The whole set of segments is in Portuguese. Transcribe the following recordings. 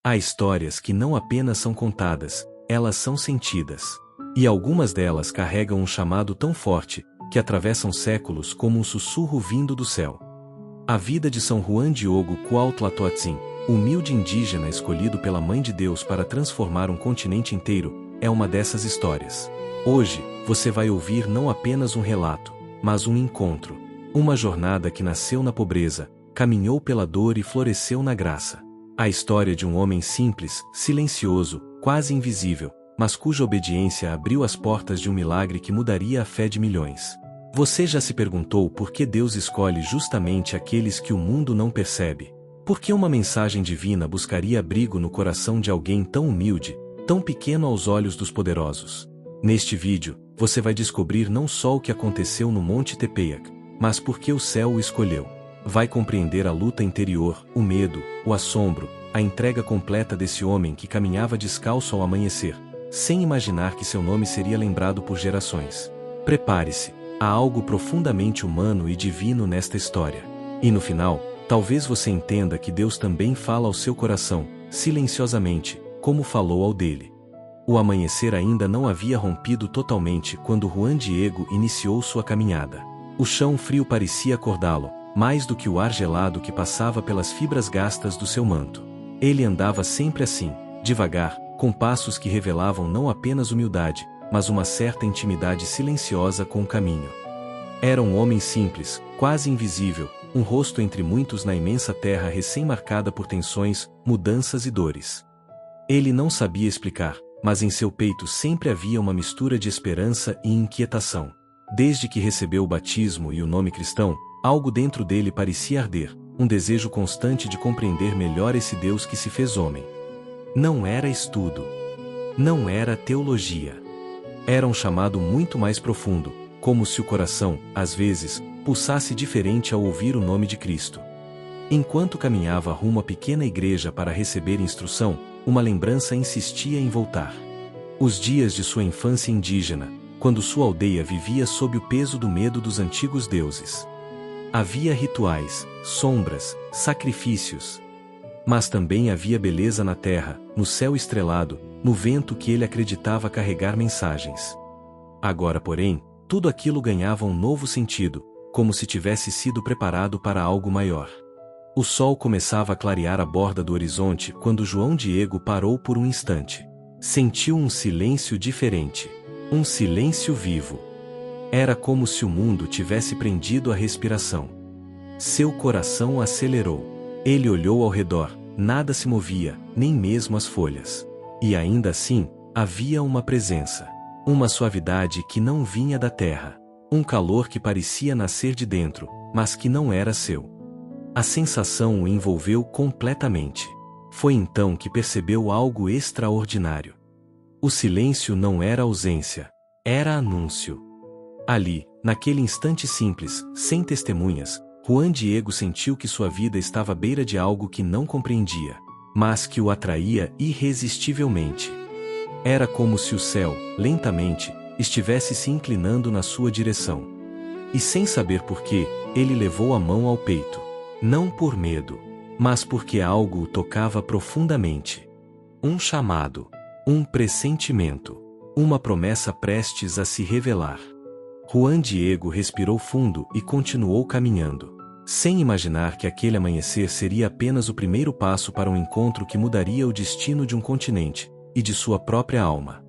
Há histórias que não apenas são contadas, elas são sentidas. E algumas delas carregam um chamado tão forte, que atravessam séculos como um sussurro vindo do céu. A vida de São Juan Diogo Cuauhtlatóatzin, humilde indígena escolhido pela Mãe de Deus para transformar um continente inteiro, é uma dessas histórias. Hoje, você vai ouvir não apenas um relato, mas um encontro. Uma jornada que nasceu na pobreza, caminhou pela dor e floresceu na graça. A história de um homem simples, silencioso, quase invisível, mas cuja obediência abriu as portas de um milagre que mudaria a fé de milhões. Você já se perguntou por que Deus escolhe justamente aqueles que o mundo não percebe? Por que uma mensagem divina buscaria abrigo no coração de alguém tão humilde, tão pequeno aos olhos dos poderosos? Neste vídeo, você vai descobrir não só o que aconteceu no Monte Tepeyac, mas por que o céu o escolheu. Vai compreender a luta interior, o medo, o assombro, a entrega completa desse homem que caminhava descalço ao amanhecer, sem imaginar que seu nome seria lembrado por gerações. Prepare-se, há algo profundamente humano e divino nesta história. E no final, talvez você entenda que Deus também fala ao seu coração, silenciosamente, como falou ao dele. O amanhecer ainda não havia rompido totalmente quando Juan Diego iniciou sua caminhada. O chão frio parecia acordá-lo, mais do que o ar gelado que passava pelas fibras gastas do seu manto. Ele andava sempre assim, devagar, com passos que revelavam não apenas humildade, mas uma certa intimidade silenciosa com o caminho. Era um homem simples, quase invisível, um rosto entre muitos na imensa terra recém-marcada por tensões, mudanças e dores. Ele não sabia explicar, mas em seu peito sempre havia uma mistura de esperança e inquietação. Desde que recebeu o batismo e o nome cristão, algo dentro dele parecia arder, um desejo constante de compreender melhor esse Deus que se fez homem. Não era estudo. Não era teologia. Era um chamado muito mais profundo, como se o coração, às vezes, pulsasse diferente ao ouvir o nome de Cristo. Enquanto caminhava rumo à pequena igreja para receber instrução, uma lembrança insistia em voltar. Os dias de sua infância indígena, quando sua aldeia vivia sob o peso do medo dos antigos deuses. Havia rituais, sombras, sacrifícios. Mas também havia beleza na terra, no céu estrelado, no vento que ele acreditava carregar mensagens. Agora, porém, tudo aquilo ganhava um novo sentido, como se tivesse sido preparado para algo maior. O sol começava a clarear a borda do horizonte quando João Diego parou por um instante. Sentiu um silêncio diferente. Um silêncio vivo. Era como se o mundo tivesse prendido a respiração. Seu coração acelerou. Ele olhou ao redor, nada se movia, nem mesmo as folhas. E ainda assim, havia uma presença. Uma suavidade que não vinha da terra. Um calor que parecia nascer de dentro, mas que não era seu. A sensação o envolveu completamente. Foi então que percebeu algo extraordinário. O silêncio não era ausência, era anúncio. Ali, naquele instante simples, sem testemunhas, Juan Diego sentiu que sua vida estava à beira de algo que não compreendia, mas que o atraía irresistivelmente. Era como se o céu, lentamente, estivesse se inclinando na sua direção. E sem saber porquê, ele levou a mão ao peito. Não por medo, mas porque algo o tocava profundamente. Um chamado, um pressentimento, uma promessa prestes a se revelar. Juan Diego respirou fundo e continuou caminhando, sem imaginar que aquele amanhecer seria apenas o primeiro passo para um encontro que mudaria o destino de um continente e de sua própria alma.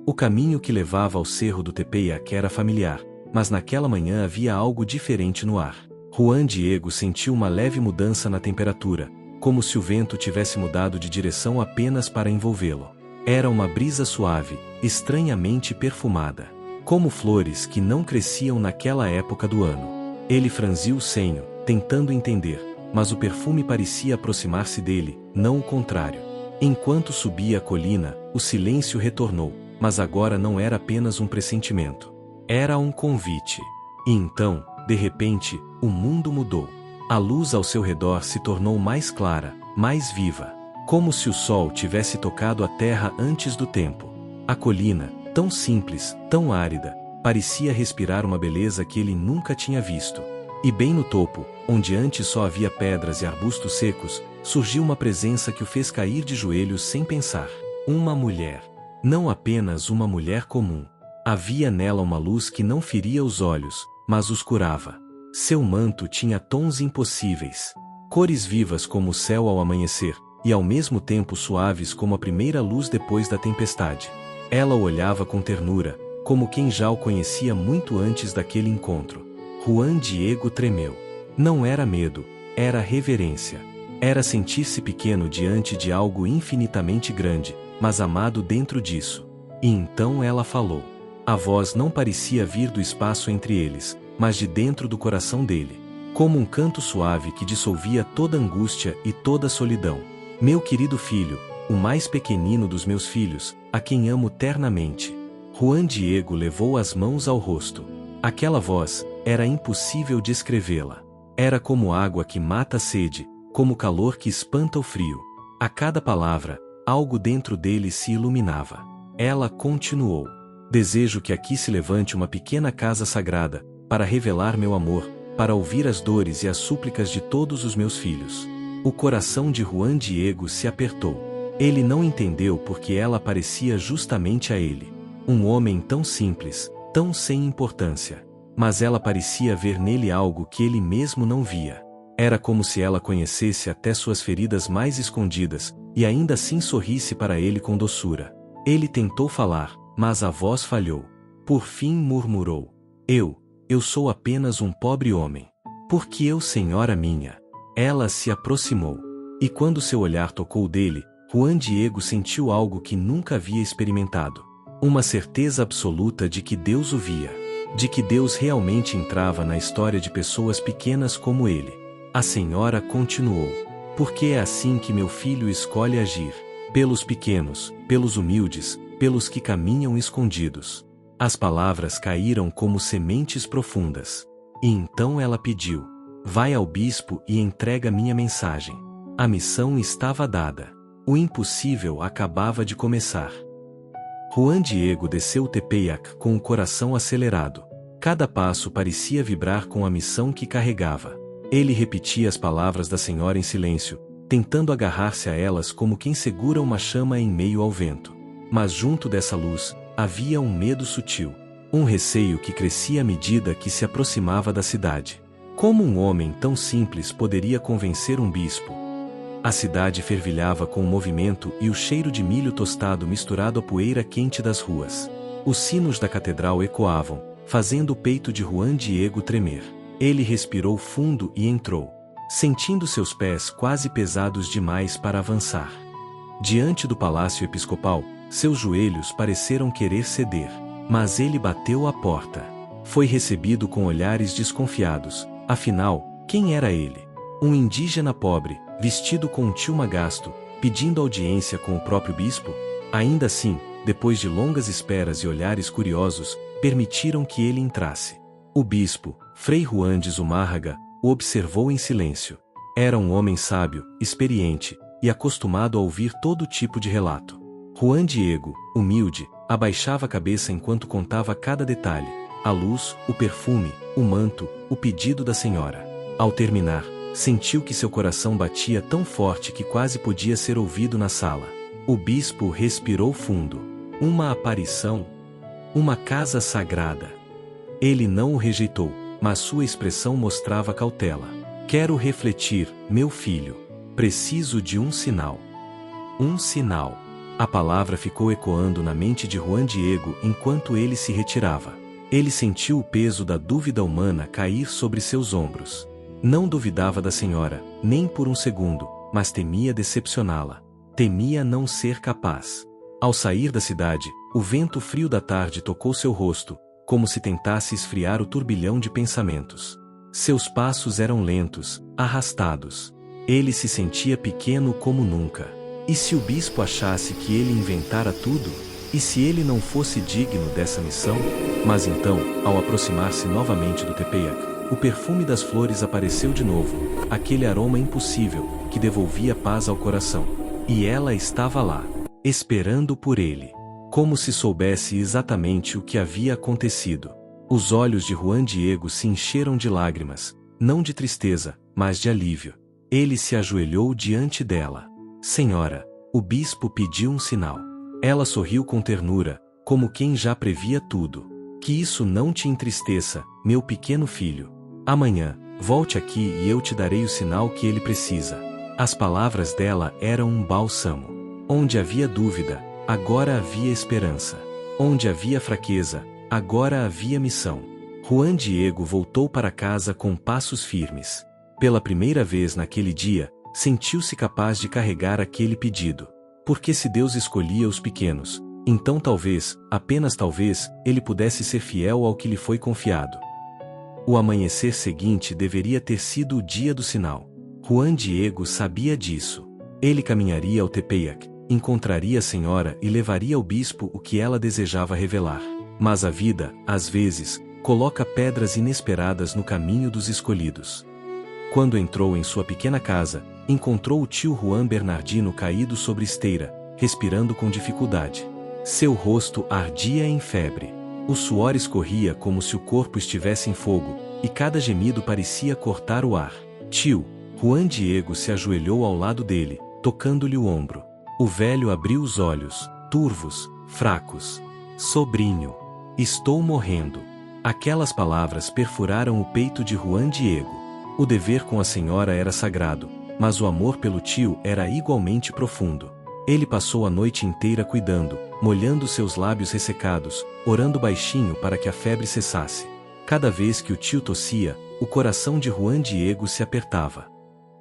O caminho que levava ao cerro do Tepeyac era familiar, mas naquela manhã havia algo diferente no ar. Juan Diego sentiu uma leve mudança na temperatura, como se o vento tivesse mudado de direção apenas para envolvê-lo. Era uma brisa suave, estranhamente perfumada, como flores que não cresciam naquela época do ano. Ele franziu o senho, tentando entender, mas o perfume parecia aproximar-se dele, não o contrário. Enquanto subia a colina, o silêncio retornou, mas agora não era apenas um pressentimento. Era um convite. E então, de repente, o mundo mudou. A luz ao seu redor se tornou mais clara, mais viva, como se o sol tivesse tocado a terra antes do tempo. A colina, tão simples, tão árida, parecia respirar uma beleza que ele nunca tinha visto. E bem no topo, onde antes só havia pedras e arbustos secos, surgiu uma presença que o fez cair de joelhos sem pensar. Uma mulher. Não apenas uma mulher comum. Havia nela uma luz que não feria os olhos, mas os curava. Seu manto tinha tons impossíveis. Cores vivas como o céu ao amanhecer, e ao mesmo tempo suaves como a primeira luz depois da tempestade. Ela o olhava com ternura, como quem já o conhecia muito antes daquele encontro. Juan Diego tremeu. Não era medo, era reverência. Era sentir-se pequeno diante de algo infinitamente grande, mas amado dentro disso. E então ela falou. A voz não parecia vir do espaço entre eles, mas de dentro do coração dele. Como um canto suave que dissolvia toda angústia e toda solidão. Meu querido filho, o mais pequenino dos meus filhos, a quem amo ternamente. Juan Diego levou as mãos ao rosto. Aquela voz, era impossível descrevê-la. Era como água que mata a sede, como calor que espanta o frio. A cada palavra, algo dentro dele se iluminava. Ela continuou. Desejo que aqui se levante uma pequena casa sagrada, para revelar meu amor, para ouvir as dores e as súplicas de todos os meus filhos. O coração de Juan Diego se apertou. Ele não entendeu porque ela parecia justamente a ele. Um homem tão simples, tão sem importância. Mas ela parecia ver nele algo que ele mesmo não via. Era como se ela conhecesse até suas feridas mais escondidas, e ainda assim sorrisse para ele com doçura. Ele tentou falar, mas a voz falhou. Por fim murmurou. Eu sou apenas um pobre homem. Porque eu, senhora minha. Ela se aproximou. E quando seu olhar tocou dele, Juan Diego sentiu algo que nunca havia experimentado. Uma certeza absoluta de que Deus o via. De que Deus realmente entrava na história de pessoas pequenas como ele. A senhora continuou. Porque é assim que meu filho escolhe agir. Pelos pequenos, pelos humildes, pelos que caminham escondidos. As palavras caíram como sementes profundas. E então ela pediu. Vai ao bispo e entrega minha mensagem. A missão estava dada. O impossível acabava de começar. Juan Diego desceu o Tepeyac com o coração acelerado. Cada passo parecia vibrar com a missão que carregava. Ele repetia as palavras da senhora em silêncio, tentando agarrar-se a elas como quem segura uma chama em meio ao vento. Mas junto dessa luz, havia um medo sutil. Um receio que crescia à medida que se aproximava da cidade. Como um homem tão simples poderia convencer um bispo? A cidade fervilhava com o movimento e o cheiro de milho tostado misturado à poeira quente das ruas. Os sinos da catedral ecoavam, fazendo o peito de Juan Diego tremer. Ele respirou fundo e entrou, sentindo seus pés quase pesados demais para avançar. Diante do palácio episcopal, seus joelhos pareceram querer ceder. Mas ele bateu à porta. Foi recebido com olhares desconfiados. Afinal, quem era ele? Um indígena pobre, vestido com um tilma gasto, pedindo audiência com o próprio bispo? Ainda assim, depois de longas esperas e olhares curiosos, permitiram que ele entrasse. O bispo, Frei Juan de Zumárraga, o observou em silêncio. Era um homem sábio, experiente, e acostumado a ouvir todo tipo de relato. Juan Diego, humilde, abaixava a cabeça enquanto contava cada detalhe. A luz, o perfume, o manto, o pedido da senhora. Ao terminar, sentiu que seu coração batia tão forte que quase podia ser ouvido na sala. O bispo respirou fundo. Uma aparição. Uma casa sagrada. Ele não o rejeitou, mas sua expressão mostrava cautela. Quero refletir, meu filho. Preciso de um sinal. Um sinal. A palavra ficou ecoando na mente de Juan Diego enquanto ele se retirava. Ele sentiu o peso da dúvida humana cair sobre seus ombros. Não duvidava da senhora, nem por um segundo, mas temia decepcioná-la. Temia não ser capaz. Ao sair da cidade, o vento frio da tarde tocou seu rosto, como se tentasse esfriar o turbilhão de pensamentos. Seus passos eram lentos, arrastados. Ele se sentia pequeno como nunca. E se o bispo achasse que ele inventara tudo? E se ele não fosse digno dessa missão? Mas então, ao aproximar-se novamente do Tepeyac, o perfume das flores apareceu de novo, aquele aroma impossível, que devolvia paz ao coração. E ela estava lá, esperando por ele, como se soubesse exatamente o que havia acontecido. Os olhos de Juan Diego se encheram de lágrimas, não de tristeza, mas de alívio. Ele se ajoelhou diante dela. Senhora, o bispo pediu um sinal. Ela sorriu com ternura, como quem já previa tudo. Que isso não te entristeça, meu pequeno filho. Amanhã, volte aqui e eu te darei o sinal que ele precisa. As palavras dela eram um bálsamo. Onde havia dúvida, agora havia esperança. Onde havia fraqueza, agora havia missão. Juan Diego voltou para casa com passos firmes. Pela primeira vez naquele dia, sentiu-se capaz de carregar aquele pedido. Porque se Deus escolhia os pequenos, então talvez, apenas talvez, ele pudesse ser fiel ao que lhe foi confiado. O amanhecer seguinte deveria ter sido o dia do sinal. Juan Diego sabia disso. Ele caminharia ao Tepeyac, encontraria a senhora e levaria ao bispo o que ela desejava revelar. Mas a vida, às vezes, coloca pedras inesperadas no caminho dos escolhidos. Quando entrou em sua pequena casa, encontrou o tio Juan Bernardino caído sobre esteira, respirando com dificuldade. Seu rosto ardia em febre. O suor escorria como se o corpo estivesse em fogo, e cada gemido parecia cortar o ar. Tio, Juan Diego se ajoelhou ao lado dele, tocando-lhe o ombro. O velho abriu os olhos, turvos, fracos. Sobrinho, estou morrendo. Aquelas palavras perfuraram o peito de Juan Diego. O dever com a senhora era sagrado, mas o amor pelo tio era igualmente profundo. Ele passou a noite inteira cuidando, molhando seus lábios ressecados, orando baixinho para que a febre cessasse. Cada vez que o tio tossia, o coração de Juan Diego se apertava.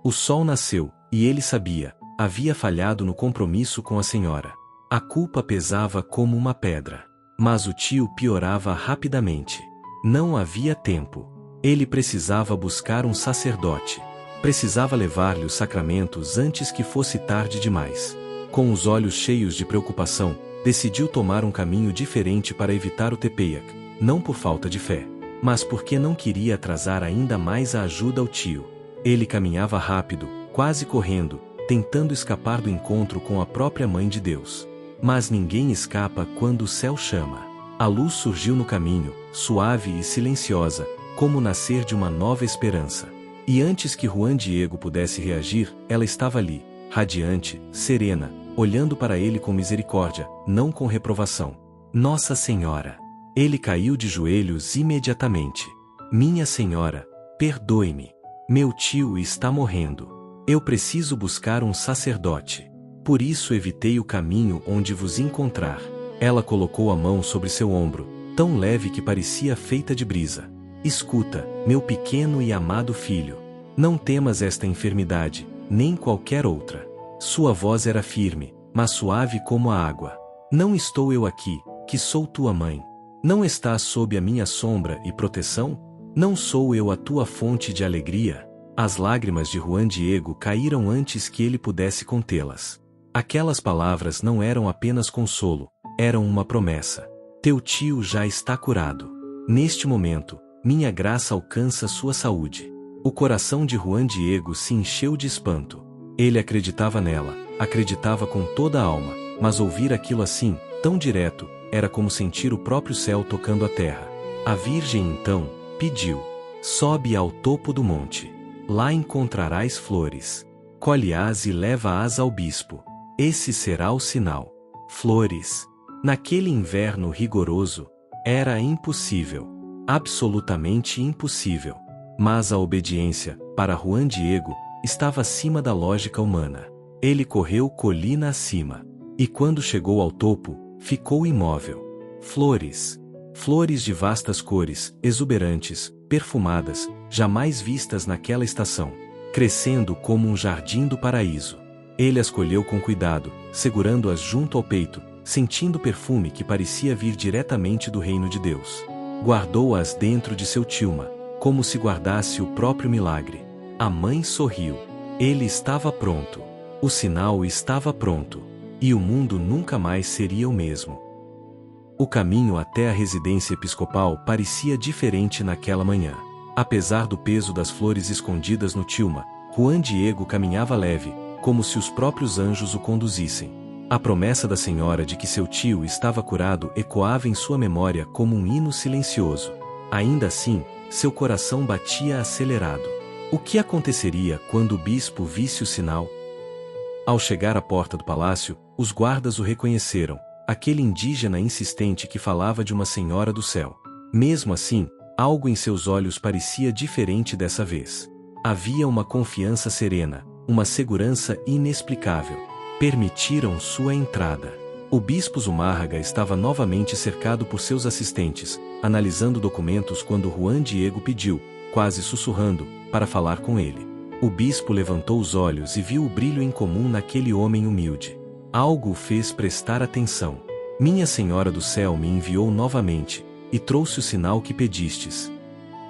O sol nasceu, e ele sabia, havia falhado no compromisso com a senhora. A culpa pesava como uma pedra. Mas o tio piorava rapidamente. Não havia tempo. Ele precisava buscar um sacerdote. Precisava levar-lhe os sacramentos antes que fosse tarde demais. Com os olhos cheios de preocupação, decidiu tomar um caminho diferente para evitar o Tepeyac, não por falta de fé, mas porque não queria atrasar ainda mais a ajuda ao tio. Ele caminhava rápido, quase correndo, tentando escapar do encontro com a própria Mãe de Deus. Mas ninguém escapa quando o céu chama. A luz surgiu no caminho, suave e silenciosa, como o nascer de uma nova esperança. E antes que Juan Diego pudesse reagir, ela estava ali, radiante, serena, olhando para ele com misericórdia, não com reprovação. Nossa Senhora! Ele caiu de joelhos imediatamente. Minha Senhora, perdoe-me. Meu tio está morrendo. Eu preciso buscar um sacerdote. Por isso evitei o caminho onde vos encontrar. Ela colocou a mão sobre seu ombro, tão leve que parecia feita de brisa. Escuta, meu pequeno e amado filho. Não temas esta enfermidade, nem qualquer outra. Sua voz era firme, mas suave como a água. Não estou eu aqui, que sou tua mãe. Não estás sob a minha sombra e proteção? Não sou eu a tua fonte de alegria? As lágrimas de Juan Diego caíram antes que ele pudesse contê-las. Aquelas palavras não eram apenas consolo, eram uma promessa. Teu tio já está curado. Neste momento, minha graça alcança sua saúde. O coração de Juan Diego se encheu de espanto. Ele acreditava nela, acreditava com toda a alma, mas ouvir aquilo assim, tão direto, era como sentir o próprio céu tocando a terra. A Virgem então pediu: sobe ao topo do monte. Lá encontrarás flores. Colhe-as e leva-as ao bispo. Esse será o sinal. Flores. Naquele inverno rigoroso, era impossível. Absolutamente impossível. Mas a obediência, para Juan Diego, estava acima da lógica humana. Ele correu colina acima. E quando chegou ao topo, ficou imóvel. Flores. Flores de vastas cores, exuberantes, perfumadas, jamais vistas naquela estação. Crescendo como um jardim do paraíso. Ele as colheu com cuidado, segurando-as junto ao peito, sentindo o perfume que parecia vir diretamente do reino de Deus. Guardou-as dentro de seu tilma, como se guardasse o próprio milagre. A mãe sorriu. Ele estava pronto. O sinal estava pronto. E o mundo nunca mais seria o mesmo. O caminho até a residência episcopal parecia diferente naquela manhã. Apesar do peso das flores escondidas no tilma, Juan Diego caminhava leve, como se os próprios anjos o conduzissem. A promessa da senhora de que seu tio estava curado ecoava em sua memória como um hino silencioso. Ainda assim, seu coração batia acelerado. O que aconteceria quando o bispo visse o sinal? Ao chegar à porta do palácio, os guardas o reconheceram, aquele indígena insistente que falava de uma senhora do céu. Mesmo assim, algo em seus olhos parecia diferente dessa vez. Havia uma confiança serena, uma segurança inexplicável. Permitiram sua entrada. O bispo Zumárraga estava novamente cercado por seus assistentes, analisando documentos quando Juan Diego pediu, quase sussurrando, para falar com ele. O bispo levantou os olhos e viu o brilho incomum naquele homem humilde. Algo o fez prestar atenção. Minha Senhora do Céu me enviou novamente, e trouxe o sinal que pedistes.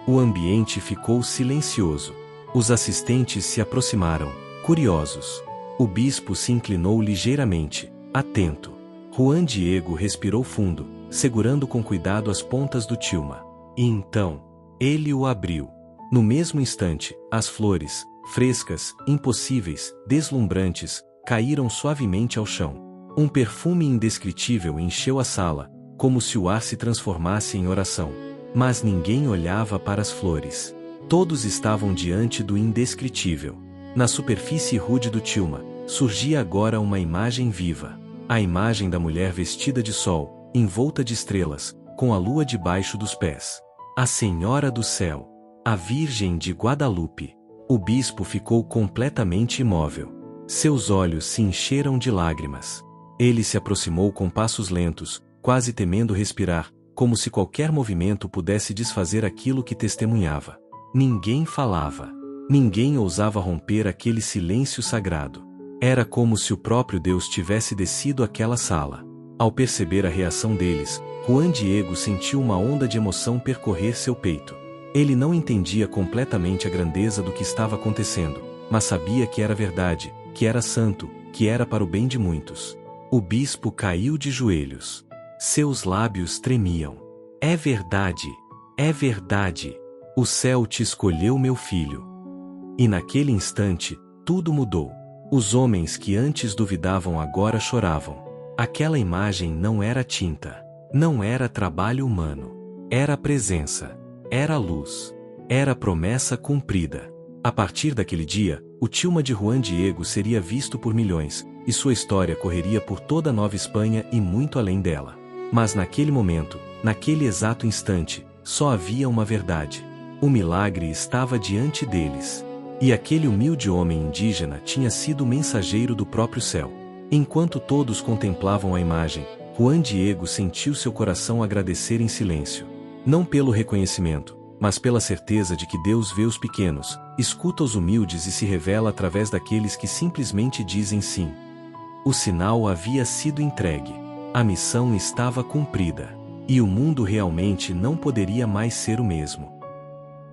O ambiente ficou silencioso. Os assistentes se aproximaram, curiosos. O bispo se inclinou ligeiramente, atento. Juan Diego respirou fundo, segurando com cuidado as pontas do tilma. E então, ele o abriu. No mesmo instante, as flores, frescas, impossíveis, deslumbrantes, caíram suavemente ao chão. Um perfume indescritível encheu a sala, como se o ar se transformasse em oração. Mas ninguém olhava para as flores. Todos estavam diante do indescritível. Na superfície rude do tilma, surgia agora uma imagem viva. A imagem da mulher vestida de sol, envolta de estrelas, com a lua debaixo dos pés. A Senhora do Céu. A Virgem de Guadalupe. O bispo ficou completamente imóvel. Seus olhos se encheram de lágrimas. Ele se aproximou com passos lentos, quase temendo respirar, como se qualquer movimento pudesse desfazer aquilo que testemunhava. Ninguém falava. Ninguém ousava romper aquele silêncio sagrado. Era como se o próprio Deus tivesse descido àquela sala. Ao perceber a reação deles, Juan Diego sentiu uma onda de emoção percorrer seu peito. Ele não entendia completamente a grandeza do que estava acontecendo, mas sabia que era verdade, que era santo, que era para o bem de muitos. O bispo caiu de joelhos. Seus lábios tremiam. É verdade. É verdade. O céu te escolheu, meu filho. E naquele instante, tudo mudou. Os homens que antes duvidavam agora choravam. Aquela imagem não era tinta. Não era trabalho humano. Era presença. Era luz. Era promessa cumprida. A partir daquele dia, o tilma de Juan Diego seria visto por milhões, e sua história correria por toda a Nova Espanha e muito além dela. Mas naquele momento, naquele exato instante, só havia uma verdade. O milagre estava diante deles. E aquele humilde homem indígena tinha sido o mensageiro do próprio céu. Enquanto todos contemplavam a imagem, Juan Diego sentiu seu coração agradecer em silêncio. Não pelo reconhecimento, mas pela certeza de que Deus vê os pequenos, escuta os humildes e se revela através daqueles que simplesmente dizem sim. O sinal havia sido entregue. A missão estava cumprida. E o mundo realmente não poderia mais ser o mesmo.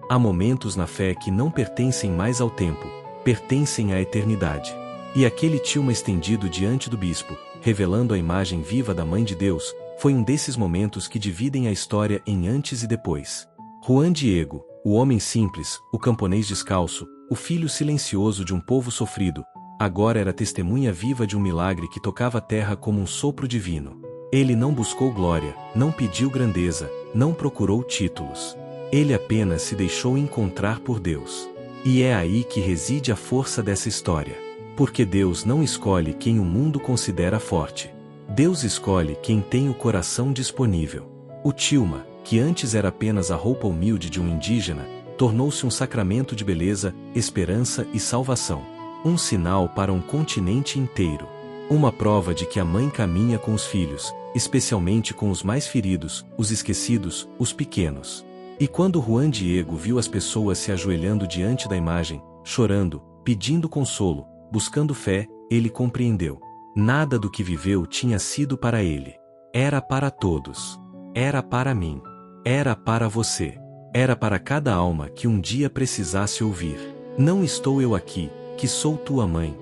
Há momentos na fé que não pertencem mais ao tempo, pertencem à eternidade. E aquele tilma estendido diante do bispo, revelando a imagem viva da Mãe de Deus, foi um desses momentos que dividem a história em antes e depois. Juan Diego, o homem simples, o camponês descalço, o filho silencioso de um povo sofrido, agora era testemunha viva de um milagre que tocava a terra como um sopro divino. Ele não buscou glória, não pediu grandeza, não procurou títulos. Ele apenas se deixou encontrar por Deus. E é aí que reside a força dessa história. Porque Deus não escolhe quem o mundo considera forte. Deus escolhe quem tem o coração disponível. O tilma, que antes era apenas a roupa humilde de um indígena, tornou-se um sacramento de beleza, esperança e salvação. Um sinal para um continente inteiro. Uma prova de que a mãe caminha com os filhos, especialmente com os mais feridos, os esquecidos, os pequenos. E quando Juan Diego viu as pessoas se ajoelhando diante da imagem, chorando, pedindo consolo, buscando fé, ele compreendeu. Nada do que viveu tinha sido para ele. Era para todos. Era para mim. Era para você. Era para cada alma que um dia precisasse ouvir. Não estou eu aqui, que sou tua mãe.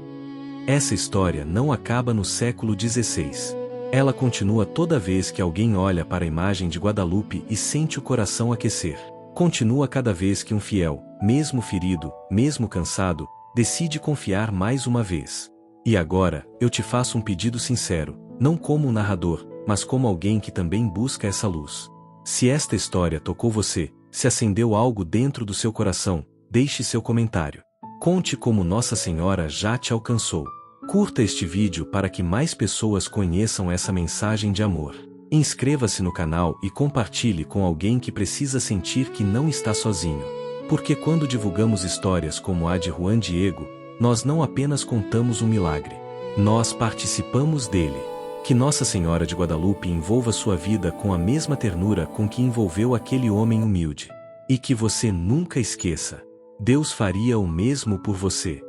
Essa história não acaba no século XVI. Ela continua toda vez que alguém olha para a imagem de Guadalupe e sente o coração aquecer. Continua cada vez que um fiel, mesmo ferido, mesmo cansado, decide confiar mais uma vez. E agora, eu te faço um pedido sincero, não como um narrador, mas como alguém que também busca essa luz. Se esta história tocou você, se acendeu algo dentro do seu coração, deixe seu comentário. Conte como Nossa Senhora já te alcançou. Curta este vídeo para que mais pessoas conheçam essa mensagem de amor. Inscreva-se no canal e compartilhe com alguém que precisa sentir que não está sozinho. Porque quando divulgamos histórias como a de Juan Diego, nós não apenas contamos um milagre. Nós participamos dele. Que Nossa Senhora de Guadalupe envolva sua vida com a mesma ternura com que envolveu aquele homem humilde. E que você nunca esqueça: Deus faria o mesmo por você.